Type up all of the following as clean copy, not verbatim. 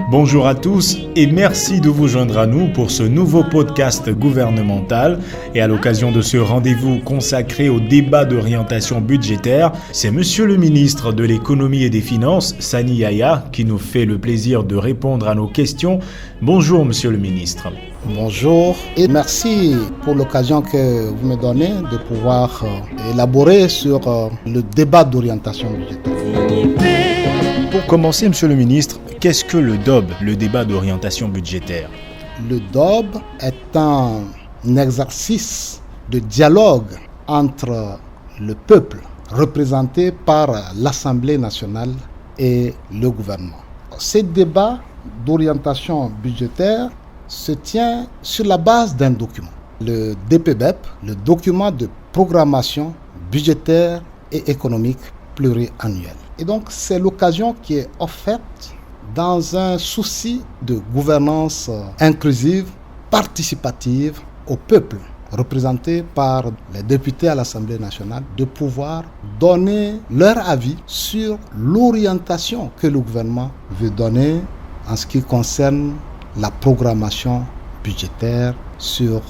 Bonjour à tous et merci de vous joindre à nous pour ce nouveau podcast gouvernemental. Et à l'occasion de ce rendez-vous consacré au débat d'orientation budgétaire, c'est Monsieur le ministre de l'Économie et des Finances, Sani Yaya, qui nous fait le plaisir de répondre à nos questions. Bonjour Monsieur le ministre. Bonjour et merci pour l'occasion que vous me donnez de pouvoir élaborer sur le débat d'orientation budgétaire. Pour commencer, Monsieur le ministre, qu'est-ce que le DOB, le débat d'orientation budgétaire? Le DOB est un exercice de dialogue entre le peuple représenté par l'Assemblée nationale et le gouvernement. Ce débat d'orientation budgétaire se tient sur la base d'un document, le DPBEP, le document de programmation budgétaire et économique pluriannuel. Et donc, c'est l'occasion qui est offerte dans un souci de gouvernance inclusive, participative au peuple, représenté par les députés à l'Assemblée nationale, de pouvoir donner leur avis sur l'orientation que le gouvernement veut donner en ce qui concerne la programmation budgétaire sur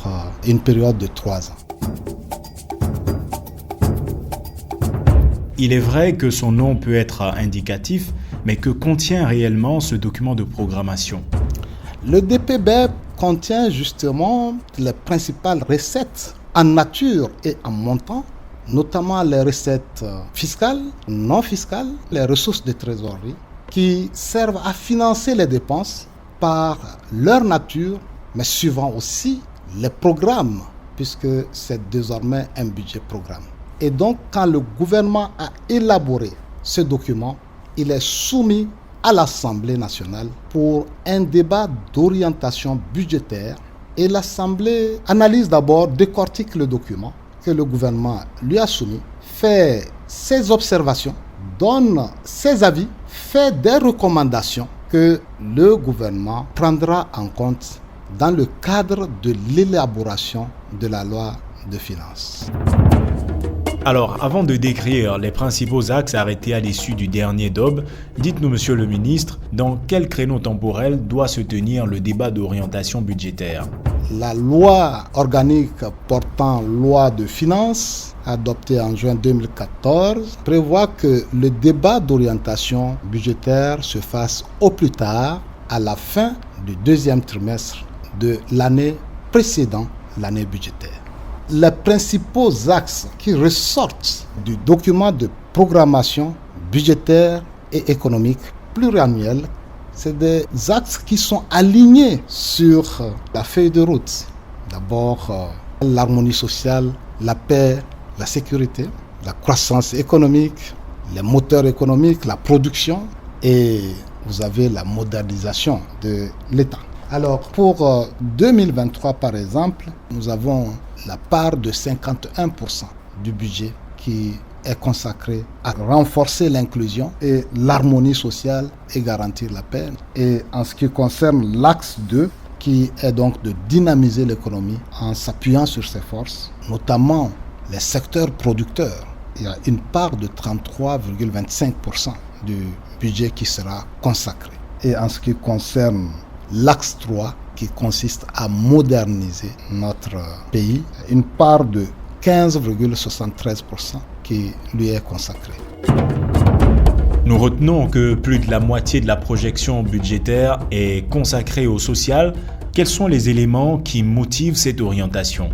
une période de 3 ans. Il est vrai que son nom peut être indicatif, mais que contient réellement ce document de programmation? Le DPBEP contient justement les principales recettes en nature et en montant, notamment les recettes fiscales, non fiscales, les ressources de trésorerie, qui servent à financer les dépenses par leur nature, mais suivant aussi les programmes, puisque c'est désormais un budget programme. Et donc, quand le gouvernement a élaboré ce document, il est soumis à l'Assemblée nationale pour un débat d'orientation budgétaire. Et l'Assemblée analyse d'abord, décortique le document que le gouvernement lui a soumis, fait ses observations, donne ses avis, fait des recommandations que le gouvernement prendra en compte dans le cadre de l'élaboration de la loi de finances. Alors, avant de décrire les principaux axes arrêtés à l'issue du dernier DOB, dites-nous, Monsieur le ministre, dans quel créneau temporel doit se tenir le débat d'orientation budgétaire? La loi organique portant loi de finances, adoptée en juin 2014, prévoit que le débat d'orientation budgétaire se fasse au plus tard à la fin du deuxième trimestre de l'année précédant l'année budgétaire. Les principaux axes qui ressortent du document de programmation budgétaire et économique pluriannuel, c'est des axes qui sont alignés sur la feuille de route. D'abord, l'harmonie sociale, la paix, la sécurité, la croissance économique, les moteurs économiques, la production et vous avez la modernisation de l'État. Alors, pour 2023, par exemple, nous avons la part de 51% du budget qui est consacré à renforcer l'inclusion et l'harmonie sociale et garantir la paix. Et en ce qui concerne l'axe 2, qui est donc de dynamiser l'économie en s'appuyant sur ses forces, notamment les secteurs producteurs, il y a une part de 33,25% du budget qui sera consacré. Et en ce qui concerne l'axe 3, qui consiste à moderniser notre pays, une part de 15,73% qui lui est consacrée. Nous retenons que plus de la moitié de la projection budgétaire est consacrée au social. Quels sont les éléments qui motivent cette orientation?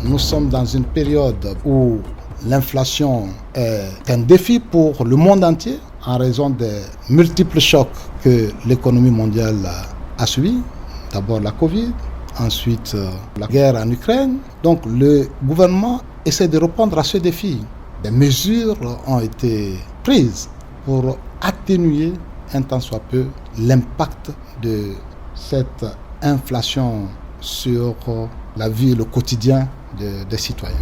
Nous sommes dans une période où l'inflation est un défi pour le monde entier en raison des multiples chocs que l'économie mondiale a subis. D'abord la Covid, ensuite la guerre en Ukraine. Donc le gouvernement essaie de répondre à ce défi. Des mesures ont été prises pour atténuer un tant soit peu l'impact de cette inflation sur la vie, le quotidien des citoyens.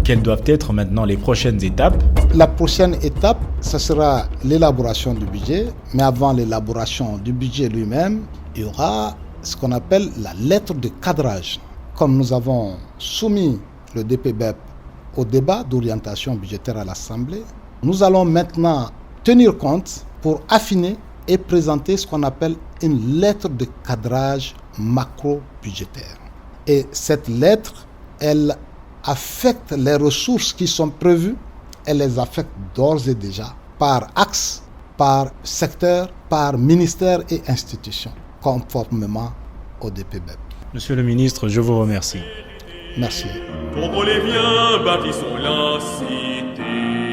Quelles doivent être maintenant les prochaines étapes? La prochaine étape, ce sera l'élaboration du budget. Mais avant l'élaboration du budget lui-même, il y aura ce qu'on appelle la lettre de cadrage. Comme nous avons soumis le DPBEP au débat d'orientation budgétaire à l'Assemblée, Nous allons maintenant tenir compte pour affiner et présenter ce qu'on appelle une lettre de cadrage macro-budgétaire. Et cette lettre, elle affecte les ressources qui sont prévues, elle les affecte d'ores et déjà par axe, par secteur, par ministère et institution, conformément au DPBEP. Monsieur le ministre, je vous remercie. Merci. Pour les viens, bâtissons la cité.